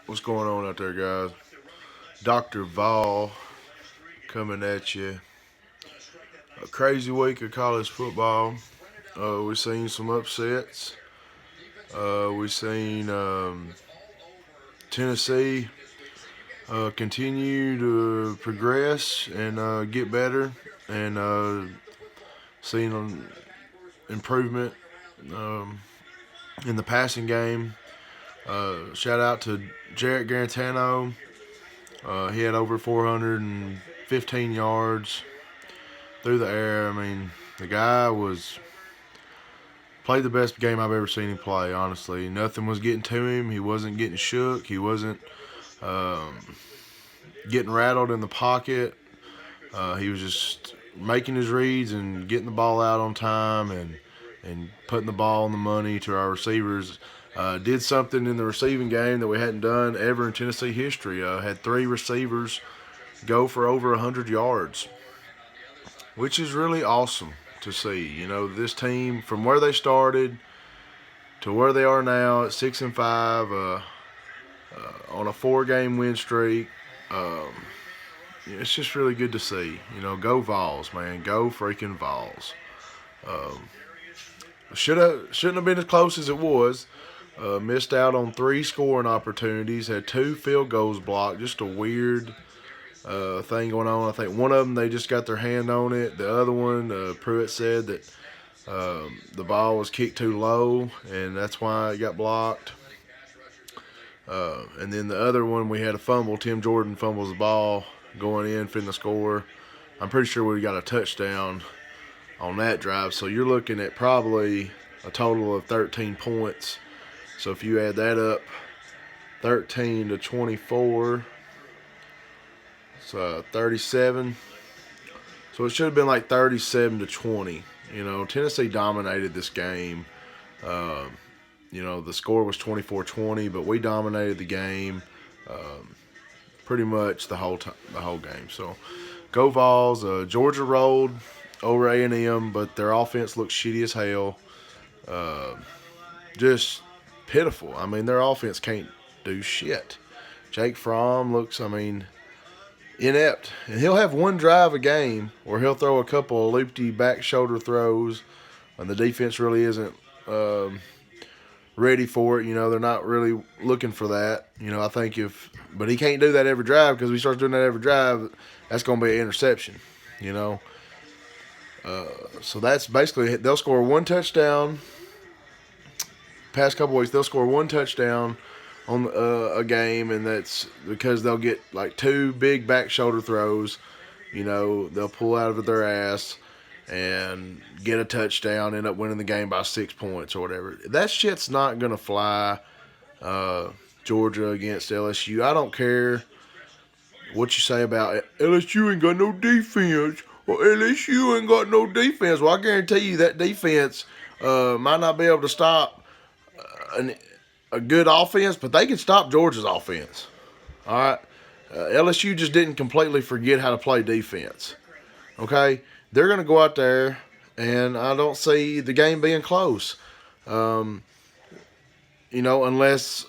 What's going on out there, guys? Dr. Vol coming at you. A crazy week of college football. We've seen some upsets. We've seen Tennessee continue to progress and get better, and seen improvement um, in the passing game. Shout out to Jarrett Garantano. He had over 415 yards through the air. I mean, the guy played the best game I've ever seen him play. Honestly, nothing was getting to him. He wasn't getting shook. He wasn't getting rattled in the pocket. He was just making his reads and getting the ball out on time and putting the ball on the money to our receivers. Did something in the receiving game that we hadn't done ever in Tennessee history. Had 3 receivers go for over 100 yards, which is really awesome to see. You know, this team from where they started to where they are now at 6-5, on a 4-game win streak. It's just really good to see. You know, go Vols, man, go freaking Vols. Shouldn't have been as close as it was. Missed out on 3 scoring opportunities. Had 2 field goals blocked. Just a weird thing going on. I think one of them they just got their hand on it. The other one, Pruitt said that the ball was kicked too low, and that's why it got blocked. And then the other one, we had a fumble. Tim Jordan fumbles the ball going in, finna score. I'm pretty sure we got a touchdown on that drive. So you're looking at probably a total of 13 points. So if you add that up, 13 to 24, it's 37. So it should have been like 37 to 20. You know, Tennessee dominated this game. You know, the score was 24-20, but we dominated the game pretty much the whole game. So go Vols. Georgia rolled over A&M, but their offense looks shitty as hell. Just pitiful. I mean, their offense can't do shit. Jake Fromm looks, inept. And he'll have one drive a game where he'll throw a couple of loopy back shoulder throws, and the defense really isn't ready for it. You know, they're not really looking for that. You know, I think but he can't do that every drive, because if he starts doing that every drive, that's going to be an interception. You know, so that's basically, they'll score 1 touchdown. Past couple weeks, they'll score 1 touchdown on a game, and that's because they'll get like 2 big back shoulder throws. You know, they'll pull out of their ass and get a touchdown, end up winning the game by 6 points or whatever. That shit's not gonna fly. Georgia against LSU. I don't care what you say about it. LSU ain't got no defense. Well, LSU ain't got no defense. Well, I guarantee you that defense might not be able to stop a good offense, but they can stop Georgia's offense. All right. LSU just didn't completely forget how to play defense. Okay, they're going to go out there, and I don't see the game being close. You know, unless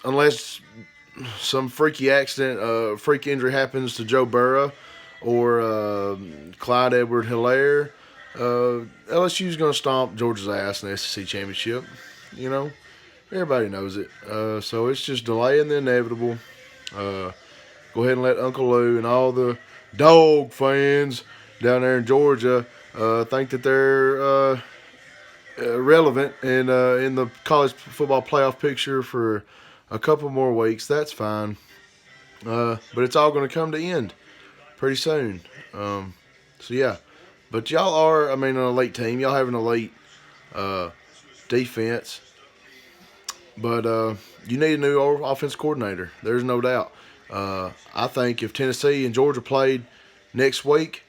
some freaky accident, freak injury happens to Joe Burrow or Clyde Edward-Helaire, LSU's going to stomp Georgia's ass in the SEC championship. You know, everybody knows it. So it's just delaying the inevitable. Go ahead and let Uncle Lou and all the dog fans down there in Georgia think that they're relevant and in the college football playoff picture for a couple more weeks. That's fine. But it's all going to come to end pretty soon. So, yeah. But y'all are, an elite team. Y'all have an elite defense. But you need a new offense coordinator. There's no doubt. I think if Tennessee and Georgia played next week,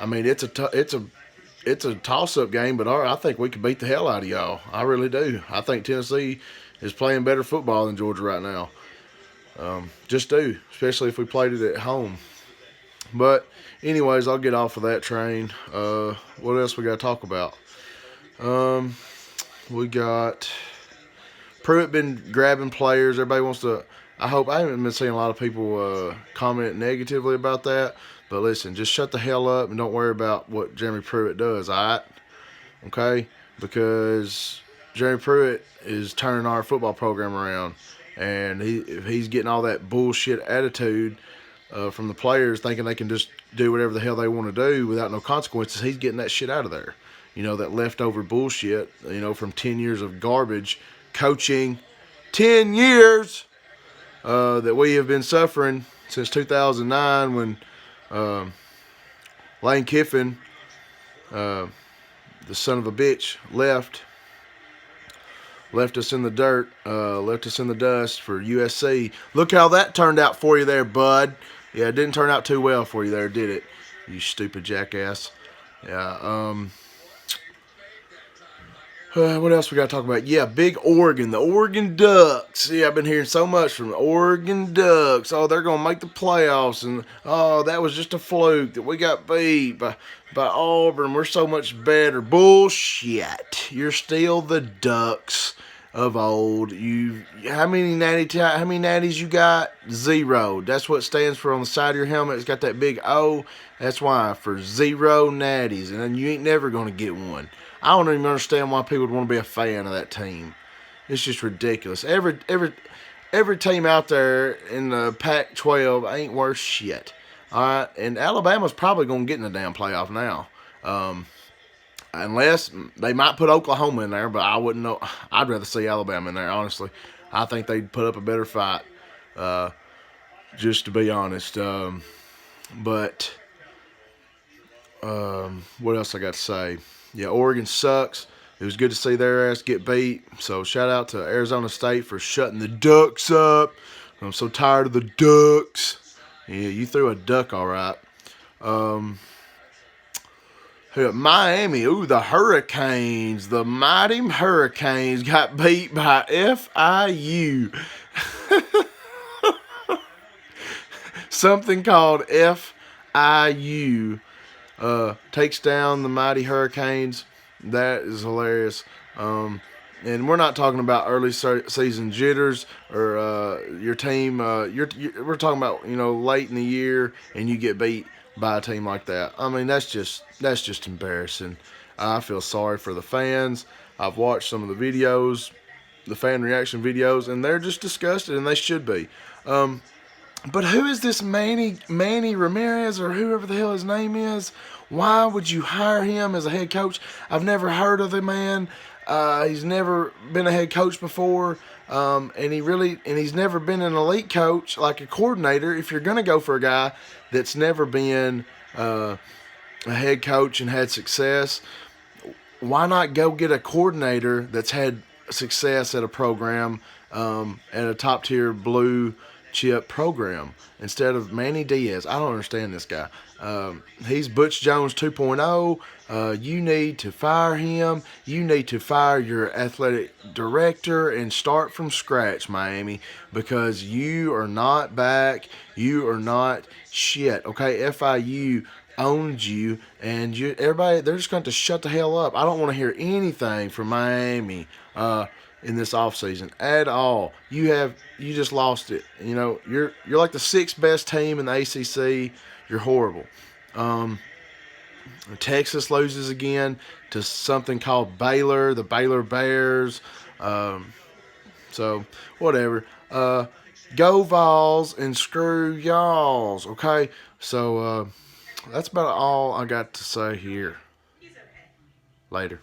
it's a toss-up game, but I think we could beat the hell out of y'all. I really do. I think Tennessee is playing better football than Georgia right now. Just do, especially if we played it at home. But anyways, I'll get off of that train. What else we got to talk about? We got Pruitt been grabbing players. Everybody wants to. I haven't been seeing a lot of people comment negatively about that. But listen, just shut the hell up and don't worry about what Jeremy Pruitt does. All right, okay? Because Jeremy Pruitt is turning our football program around, and if he's getting all that bullshit attitude from the players, thinking they can just do whatever the hell they want to do without no consequences, he's getting that shit out of there. That leftover bullshit, from 10 years of garbage coaching, 10 years that we have been suffering since 2009 when Lane Kiffin, the son of a bitch, left us in the dirt, left us in the dust for USC. Look how that turned out for you there, bud. Yeah, it didn't turn out too well for you there, did it? You stupid jackass. Yeah, what else we got to talk about? Yeah, big Oregon. The Oregon Ducks. Yeah, I've been hearing so much from the Oregon Ducks. Oh, they're going to make the playoffs. And, oh, that was just a fluke that we got beat by Auburn. We're so much better. Bullshit. You're still the Ducks of old. How many natties you got? 0. That's what it stands for on the side of your helmet. It's got that big O. That's why, for 0 natties. And you ain't never going to get one. I don't even understand why people would want to be a fan of that team. It's just ridiculous. Every team out there in the Pac-12 ain't worth shit. All right, and Alabama's probably going to get in the damn playoff now, unless they might put Oklahoma in there. But I wouldn't know. I'd rather see Alabama in there. Honestly, I think they'd put up a better fight. Just to be honest, but what else I got to say? Yeah, Oregon sucks. It was good to see their ass get beat. So shout out to Arizona State for shutting the Ducks up. I'm so tired of the Ducks. Yeah, you threw a duck all right. Miami, the Hurricanes. The mighty Hurricanes got beat by FIU. Something called FIU. Takes down the mighty Hurricanes. That is hilarious. And we're not talking about early season jitters or your team. We're talking about late in the year and you get beat by a team like that. I mean that's just embarrassing. I feel sorry for the fans. I've watched some of the videos, the fan reaction videos, and they're just disgusted, and they should be. But who is this Manny Ramirez or whoever the hell his name is? Why would you hire him as a head coach? I've never heard of the man. He's never been a head coach before, and he's never been an elite coach like a coordinator. If you're gonna go for a guy that's never been a head coach and had success, why not go get a coordinator that's had success at a program, at a top tier blue chip program instead of Manny Diaz? I don't understand this guy. He's Butch Jones 2.0. You need to fire him. You need to fire your athletic director and start from scratch, Miami, because you are not back. You are not shit. Okay, FIU owns you, and everybody, they're just going to shut the hell up. I don't want to hear anything from Miami in this offseason at all. You just lost it. You're like the 6th best team in the ACC. You're horrible. Texas loses again to something called Baylor, the Baylor Bears. So whatever. Go Vols and screw y'alls. Okay. So that's about all I got to say here. Later.